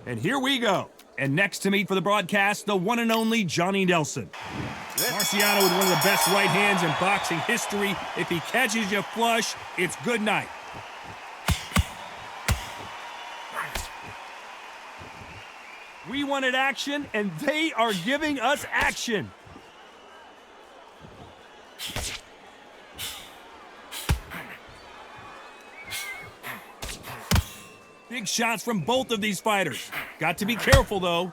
And here we go. And next to me for the broadcast, the one and only Johnny Nelson. Marciano with one of the best right hands in boxing history. If he catches you flush, it's good night. We wanted action, and they are giving us action. Big shots from both of these fighters. Got to be careful, though.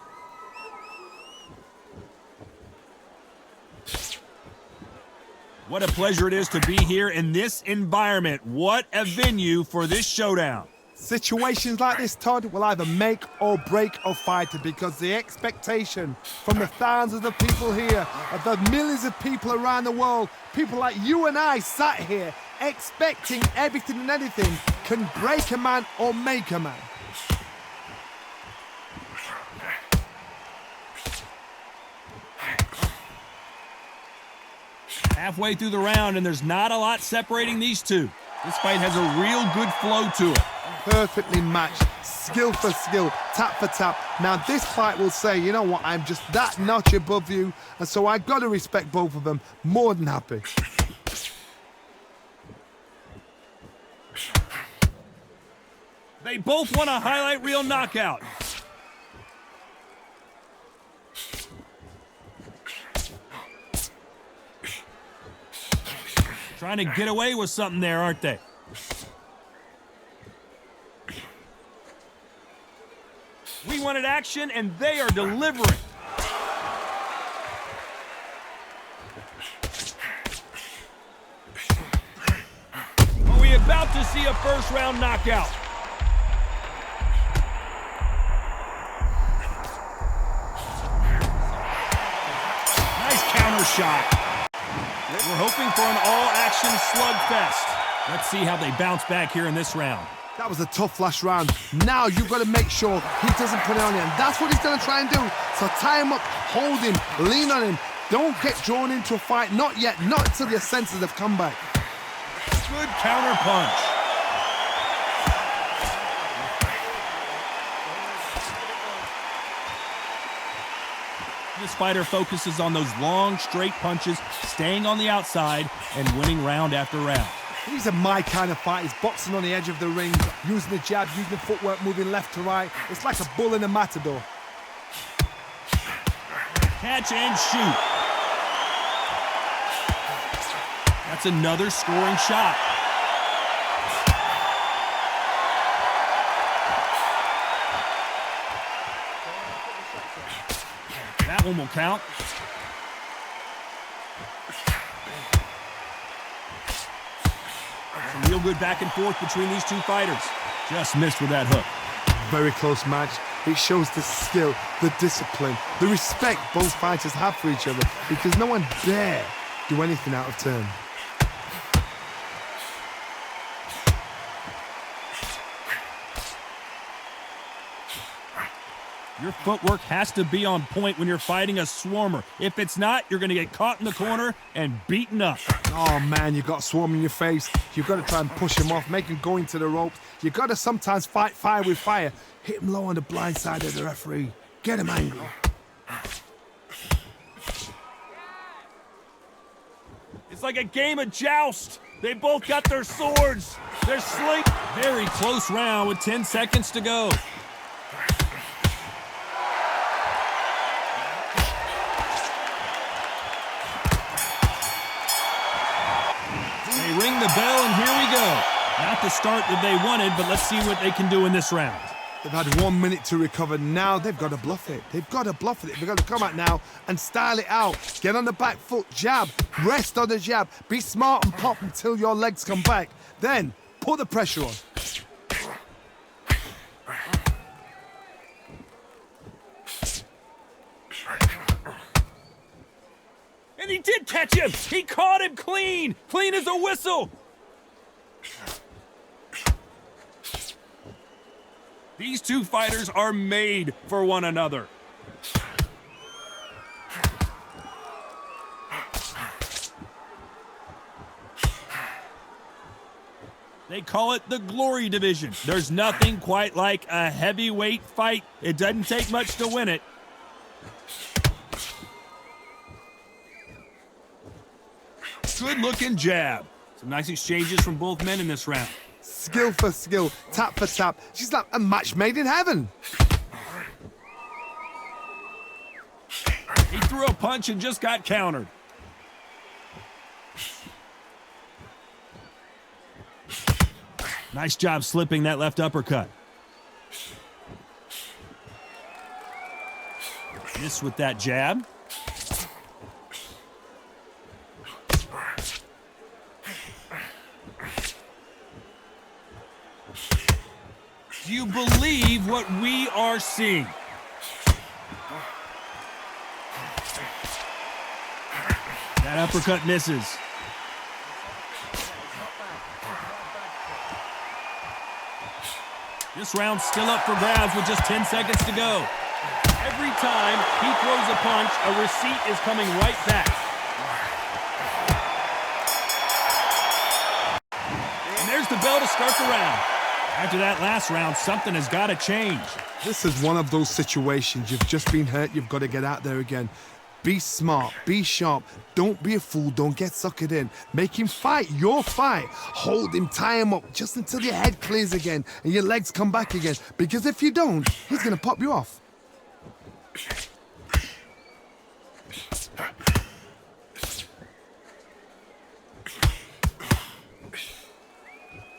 What a pleasure it is to be here in this environment. What a venue for this showdown. Situations like this, Todd, will either make or break a fighter because the expectation from the thousands of people here, of the millions of people around the world, people like you and I sat here expecting everything and anything, can break a man or make a man. Halfway through the round, and there's not a lot separating these two. This fight has a real good flow to it. Perfectly matched, skill for skill, tap for tap. Now this fight will say, you know what, I'm just that notch above you, and so I got to respect both of them. More than happy. They both want a highlight reel knockout. Trying to get away with something there, aren't they? We wanted action, and they are delivering. Are we about to see a first-round knockout? Nice counter shot. We're hoping for an all-action slugfest. Let's see how they bounce back here in this round. That was a tough last round. Now you've got to make sure he doesn't put it on you, and that's what he's going to try and do. So tie him up, hold him, lean on him. Don't get drawn into a fight. Not yet. Not until your senses have come back. Good counter punch. This fighter focuses on those long, straight punches, staying on the outside, and winning round after round. These are my kind of fight. He's boxing on the edge of the ring, using the jab, using the footwork, moving left to right. It's like a bull in a matador. Catch and shoot. That's another scoring shot. That one will count. Some real good back and forth between these two fighters. Just missed with that hook. Very close match. It shows the skill, the discipline, the respect both fighters have for each other, because no one dare do anything out of turn. Your footwork has to be on point when you're fighting a swarmer. If it's not, you're going to get caught in the corner and beaten up. Oh, man, you got swarm in your face. You've got to try and push him off, make him go into the ropes. You've got to sometimes fight fire with fire. Hit him low on the blind side of the referee. Get him angry. It's like a game of joust. They both got their swords. They're sling. Very close round with 10 seconds to go. Ring the bell, and here we go. Not the start that they wanted, but let's see what they can do in this round. They've had 1 minute to recover. Now they've got to bluff it. They've got to bluff it. They've got to come out now and style it out. Get on the back foot, jab, rest on the jab. Be smart and pop until your legs come back. Then put the pressure on. And he did catch him. He caught him clean. Clean as a whistle. These two fighters are made for one another. They call it the Glory Division. There's nothing quite like a heavyweight fight. It doesn't take much to win it. Good-looking jab. Some nice exchanges from both men in this round. Skill for skill, tap for tap. She's like a match made in heaven. He threw a punch and just got countered. Nice job slipping that left uppercut. Miss with that jab. Do you believe what we are seeing? That uppercut misses. This round's still up for grabs with just 10 seconds to go. Every time he throws a punch, a receipt is coming right back. And there's the bell to start the round. After that last round, something has got to change. This is one of those situations. You've just been hurt. You've got to get out there again. Be smart. Be sharp. Don't be a fool. Don't get suckered in. Make him fight your fight. Hold him. Tie him up just until your head clears again and your legs come back again. Because if you don't, he's going to pop you off.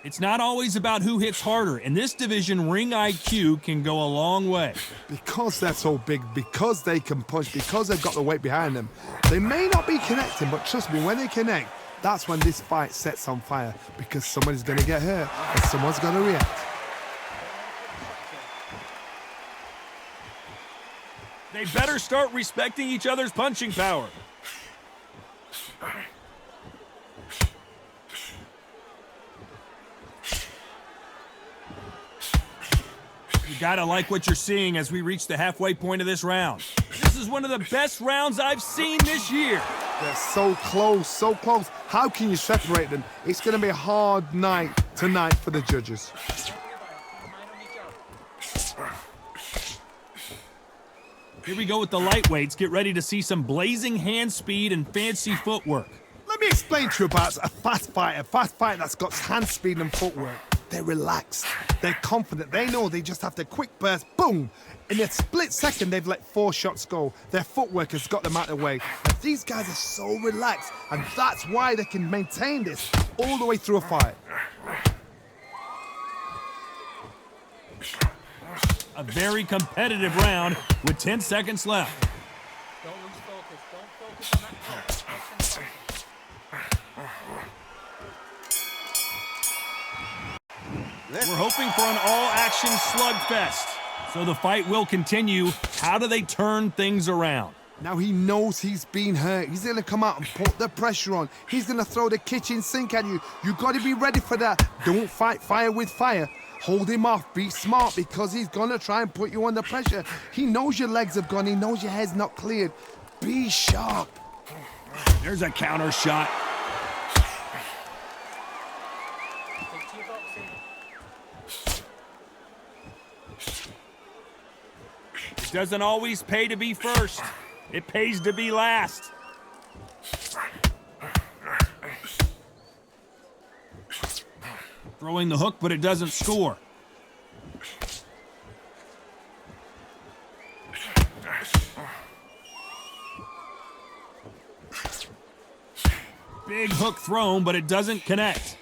It's not always about who hits harder. In this division, ring IQ can go a long way. Because they're so big, because they can punch, because they've got the weight behind them, they may not be connecting, but trust me, when they connect, that's when this fight sets on fire, because somebody's going to get hurt and someone's going to react. They better start respecting each other's punching power. You gotta like what you're seeing as we reach the halfway point of this round. This is one of the best rounds I've seen this year. They're so close, so close. How can you separate them? It's going to be a hard night tonight for the judges. Here we go with the lightweights. Get ready to see some blazing hand speed and fancy footwork. Let me explain to you about a fast fighter that's got hand speed and footwork. They're relaxed, they're confident, they know they just have to quick burst, boom! In a split second, they've let 4 shots go. Their footwork has got them out of the way. And these guys are so relaxed, and that's why they can maintain this all the way through a fight. A very competitive round with 10 seconds left. Don't lose focus. Don't focus on that punch. We're hoping for an all-action slugfest. So the fight will continue. How do they turn things around? Now he knows he's been hurt. He's going to come out and put the pressure on. He's going to throw the kitchen sink at you. You got to be ready for that. Don't fight fire with fire. Hold him off. Be smart because he's going to try and put you under pressure. He knows your legs have gone. He knows your head's not cleared. Be sharp. There's a counter shot. It doesn't always pay to be first. It pays to be last. Throwing the hook, but it doesn't score. Big hook thrown, but it doesn't connect.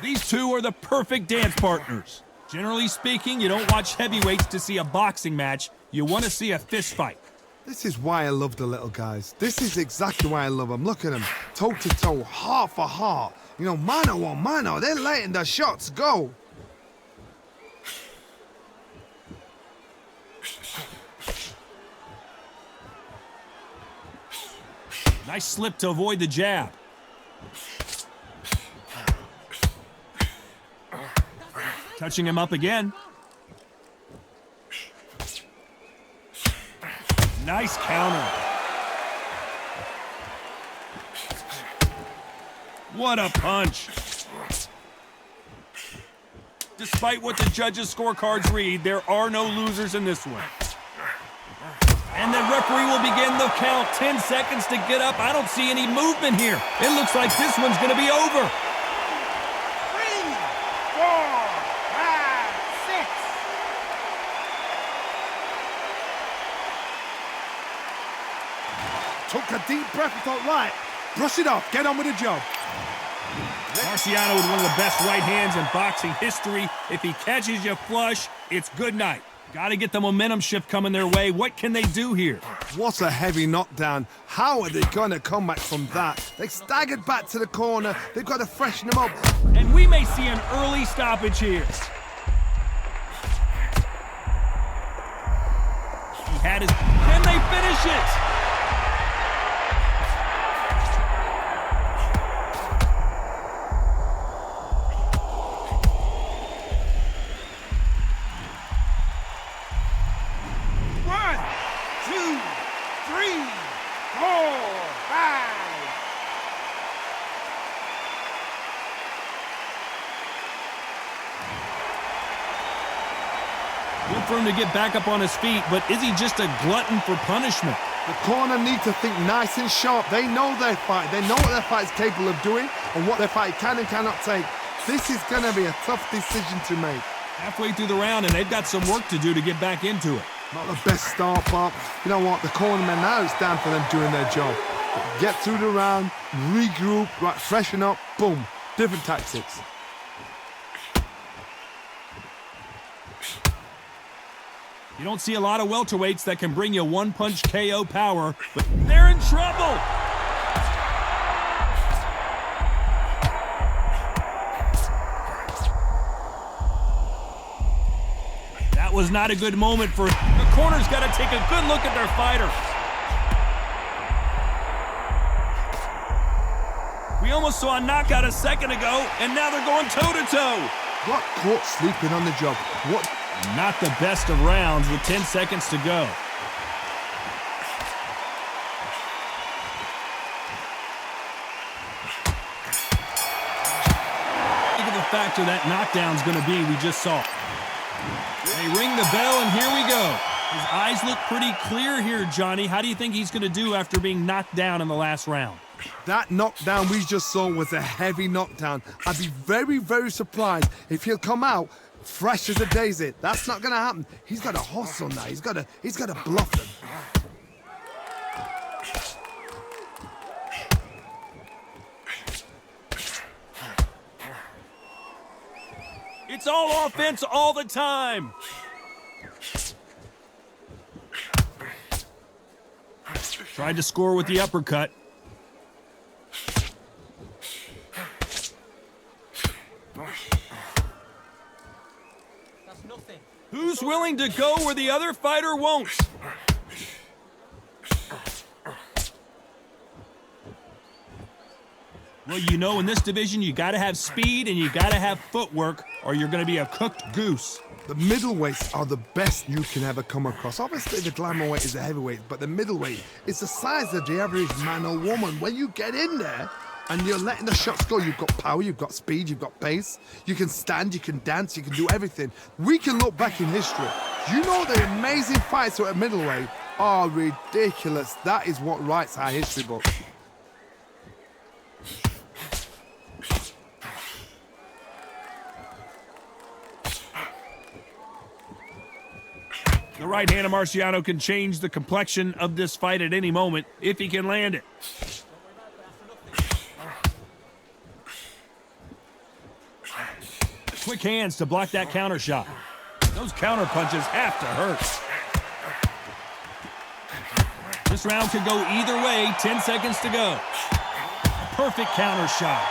These two are the perfect dance partners. Generally speaking, you don't watch heavyweights to see a boxing match. You want to see a fist fight. This is why I love the little guys. This is exactly why I love them. Look at them, toe to toe, heart for heart. You know, mano a mano. They're letting the shots go. Nice slip to avoid the jab. Touching him up again. Nice counter. What a punch. Despite what the judges' scorecards read, there are no losers in this one. And the referee will begin the count. 10 seconds to get up. I don't see any movement here. It looks like this one's going to be over. 3, 4, 5, 6. Took a deep breath and thought, right, brush it off, get on with the job. Marciano with one of the best right hands in boxing history. If he catches you flush, it's good night. Got to get the momentum shift coming their way. What can they do here? What a heavy knockdown. How are they going to come back from that? They staggered back to the corner. They've got to freshen them up. And we may see an early stoppage here. He had his... Can they finish it? Good for him to get back up on his feet, but is he just a glutton for punishment? The corner need to think nice and sharp. They know their fight. They know what their fight is capable of doing and what their fight can and cannot take. This is going to be a tough decision to make. Halfway through the round, and they've got some work to do to get back into it. Not the best start, but you know what? The cornermen, now it's down for them doing their job. Get through the round, regroup, right, freshen up, boom. Different tactics. You don't see a lot of welterweights that can bring you one-punch KO power, but they're in trouble. That was not a good moment for... The corner's got to take a good look at their fighter. We almost saw a knockout a second ago, and now they're going toe-to-toe. Got caught sleeping on the job. What? Not the best of rounds with 10 seconds to go. Think of the factor that knockdown's going to be we just saw. They ring the bell, and here we go. His eyes look pretty clear here, Johnny. How do you think he's going to do after being knocked down in the last round? That knockdown we just saw was a heavy knockdown. I'd be very, very surprised if he'll come out fresh as a daisy. That's not going to happen. He's got to hustle now. He's got to bluff them. It's all offense all the time. Tried to score with the uppercut. That's nothing. Who's willing to go where the other fighter won't? Well, you know, in this division, you got to have speed and you got to have footwork, or you're going to be a cooked goose. The middleweights are the best you can ever come across. Obviously, the glamour weight is the heavyweight, but the middleweight is the size of the average man or woman. When you get in there and you're letting the shots go, you've got power, you've got speed, you've got pace. You can stand, you can dance, you can do everything. We can look back in history. You know the amazing fights at middleweight are ridiculous. That is what writes our history book. The right hand of Marciano can change the complexion of this fight at any moment if he can land it. Quick hands to block that counter shot. Those counter punches have to hurt. This round could go either way. 10 seconds to go. A perfect counter shot.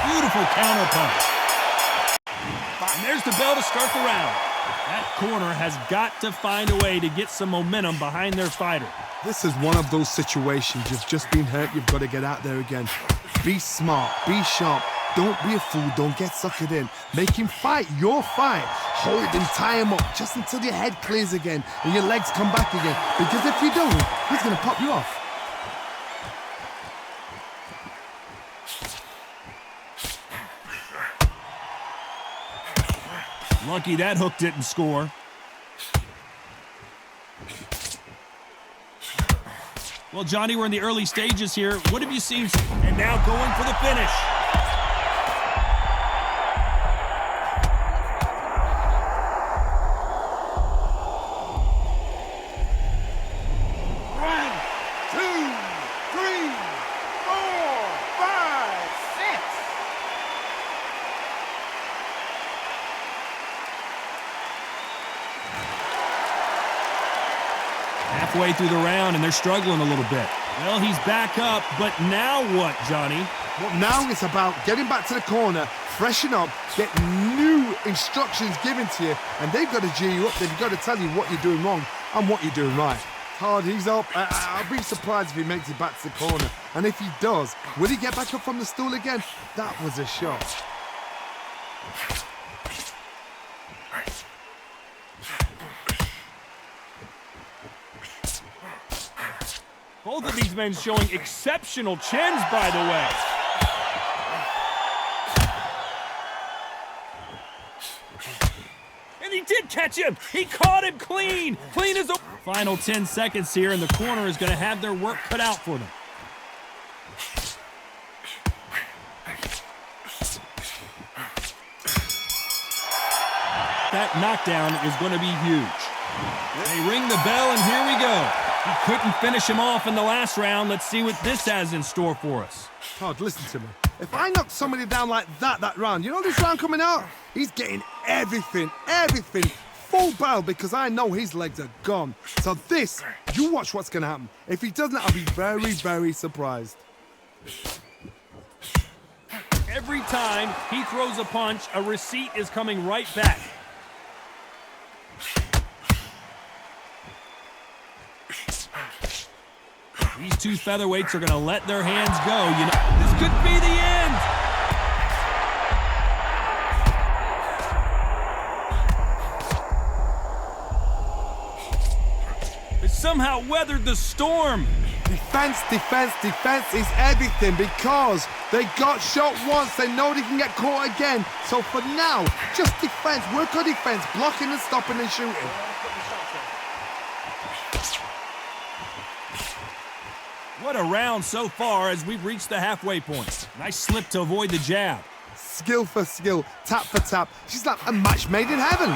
Beautiful counter punch. And there's the bell to start the round. That corner has got to find a way to get some momentum behind their fighter. This is one of those situations. You've just been hurt. You've got to get out there again. Be smart. Be sharp. Don't be a fool. Don't get suckered in. Make him fight your fight. Hold him, tie him up just until your head clears again and your legs come back again. Because if you don't, he's going to pop you off. Lucky that hook didn't score. Well, Johnny, we're in the early stages here. What have you seen? And now going for the finish. Halfway through the round, and they're struggling a little bit. Well, he's back up, but now what, Johnny? Well, now it's about getting back to the corner, freshen up, get new instructions given to you, and they've got to G you up. They've got to tell you what you're doing wrong and what you're doing right. Hard, he's up. I'll be surprised if he makes it back to the corner. And if he does, will he get back up from the stool again? That was a shot. Both of these men showing exceptional chins, by the way. And he did catch him. He caught him clean. Clean as a... Final 10 seconds here, and the corner is going to have their work cut out for them. That knockdown is going to be huge. They ring the bell, and here we go. He couldn't finish him off in the last round. Let's see what this has in store for us. Todd, listen to me. If I knock somebody down like that round, you know this round coming out? He's getting everything, full barrel, because I know his legs are gone. So this, you watch what's going to happen. If he doesn't, I'll be very, very surprised. Every time he throws a punch, a receipt is coming right back. These two featherweights are going to let their hands go. You know, this could be the end. They somehow weathered the storm. Defense is everything, because they got shot once. They know they can get caught again. So for now, just defense. Work on defense, blocking and stopping and shooting. What a round so far as we've reached the halfway point. Nice slip to avoid the jab. Skill for skill, tap for tap. She's like a match made in heaven.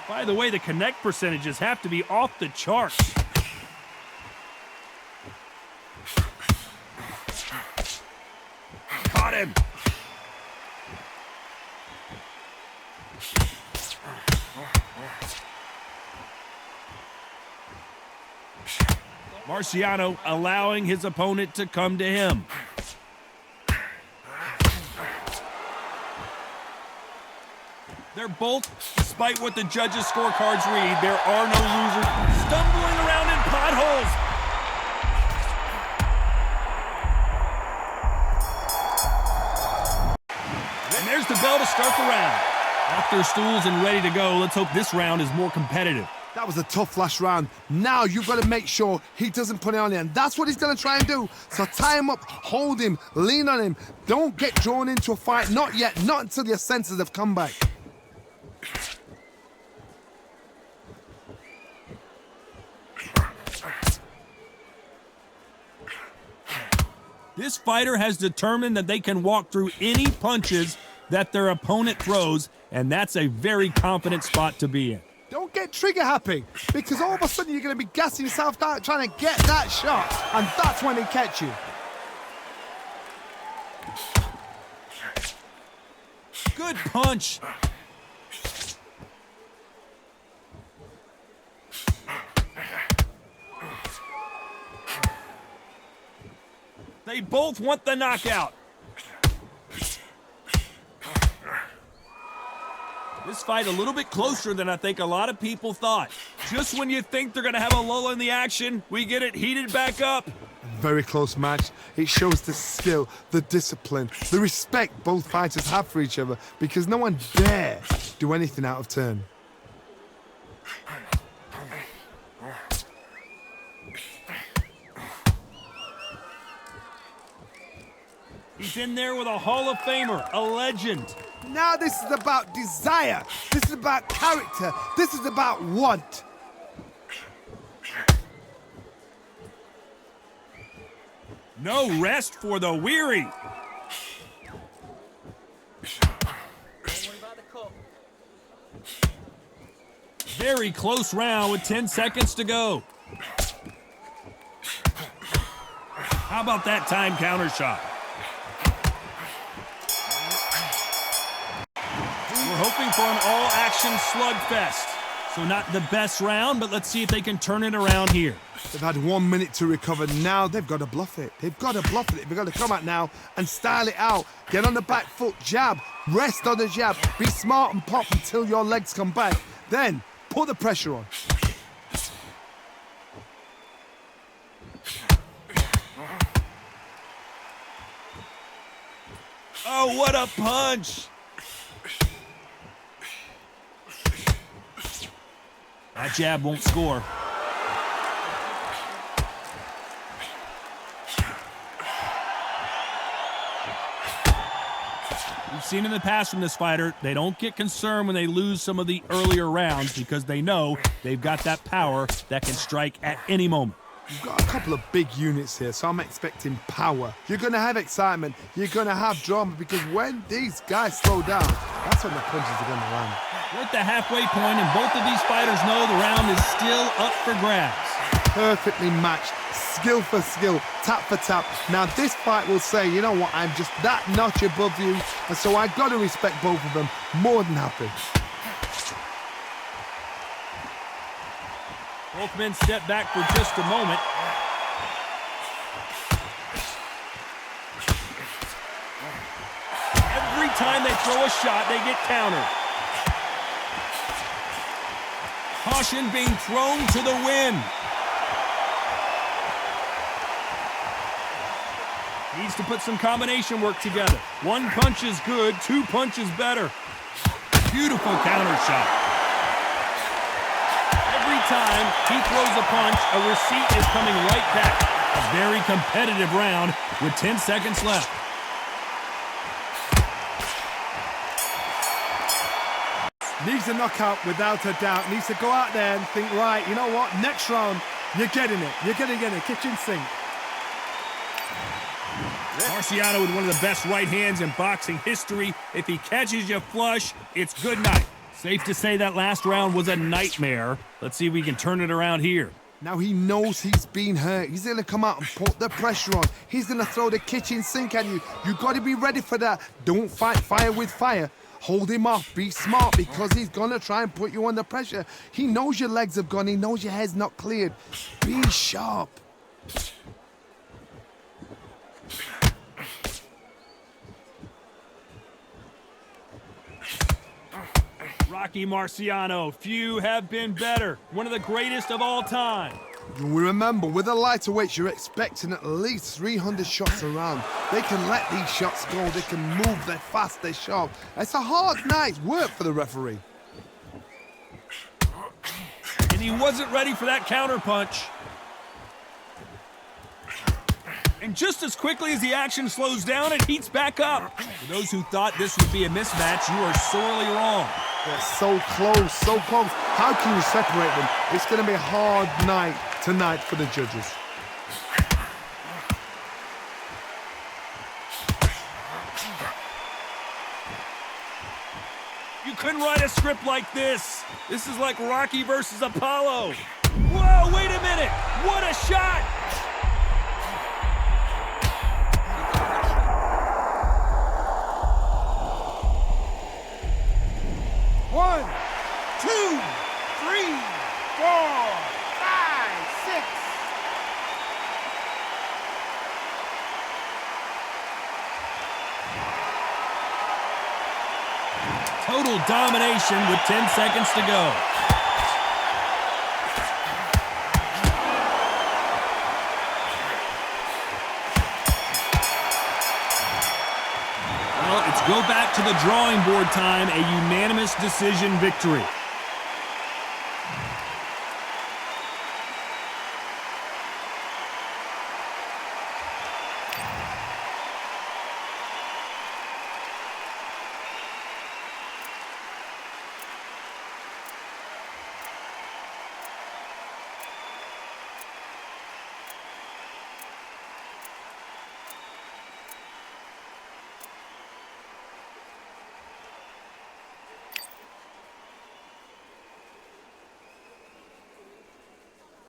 By the way, the connect percentages have to be off the charts. Caught him. Marciano allowing his opponent to come to him. They're both, despite what the judges' scorecards read, there are no losers. Stumbling around in potholes. And there's the bell to start the round. Off their stools and ready to go. Let's hope this round is more competitive. That was a tough last round. Now you've got to make sure he doesn't put it on you, and that's what he's going to try and do. So tie him up, hold him, lean on him. Don't get drawn into a fight. Not yet. Not until your senses have come back. This fighter has determined that they can walk through any punches that their opponent throws, and that's a very confident spot to be in. Don't get trigger happy, because all of a sudden you're going to be gassing yourself out trying to get that shot, and that's when he catch you. Good punch. They both want the knockout. This fight a little bit closer than I think a lot of people thought. Just when you think they're going to have a lull in the action, we get it heated back up. Very close match. It shows the skill, the discipline, the respect both fighters have for each other, because no one dare do anything out of turn. He's in there with a Hall of Famer, a legend. Now this is about desire. This is about character. This is about want. No rest for the weary. Don't worry about the cup. Very close round with 10 seconds to go. How about that time counter shot? We're hoping for an all-action slugfest. So not the best round, but let's see if they can turn it around here. They've had 1 minute to recover. Now they've got to bluff it. They've got to bluff it. They've got to come out now and style it out. Get on the back foot, jab, rest on the jab. Be smart and pop until your legs come back. Then put the pressure on. Oh, what a punch! That jab won't score. We've seen in the past from this fighter, they don't get concerned when they lose some of the earlier rounds because they know they've got that power that can strike at any moment. You've got a couple of big units here, so I'm expecting power. You're going to have excitement. You're going to have drama because when these guys slow down, that's when the punches are going to land. We're at the halfway point, and both of these fighters know the round is still up for grabs. Perfectly matched, skill for skill, tap for tap. Now this fight will say, you know what, I'm just that notch above you, and so I've got to respect both of them more than happy. Both men step back for just a moment. Every time they throw a shot, they get countered. Caution being thrown to the wind. Needs to put some combination work together. One punch is good, two punches better. Beautiful counter shot. Every time he throws a punch, a receipt is coming right back. A very competitive round with 10 seconds left. Needs a knockout without a doubt. Needs to go out there and think, right, you know what, next round, you're getting it. You're going to get a kitchen sink. Marciano with one of the best right hands in boxing history. If he catches you flush, it's good night. Safe to say that last round was a nightmare. Let's see if we can turn it around here. Now he knows he's been hurt. He's going to come out and put the pressure on. He's going to throw the kitchen sink at you. You got to be ready for that. Don't fight fire with fire. Hold him off. Be smart because he's going to try and put you under pressure. He knows your legs have gone. He knows your head's not cleared. Be sharp. Rocky Marciano, few have been better. One of the greatest of all time. We remember, with the lighterweights, you're expecting at least 300 shots around. They can let these shots go. They can move. They're fast. They're sharp. It's a hard night's work for the referee. And he wasn't ready for that counter punch. And just as quickly as the action slows down, it heats back up. For those who thought this would be a mismatch, you are sorely wrong. They're so close, so close. How can you separate them? It's going to be a hard night tonight for the judges. You couldn't write a script like this. This is like Rocky versus Apollo. Whoa, wait a minute. What a shot. One, two, 3, 4, 5, 6. Total domination with 10 seconds to go. Well, it's go back to the drawing board time, a unanimous decision victory.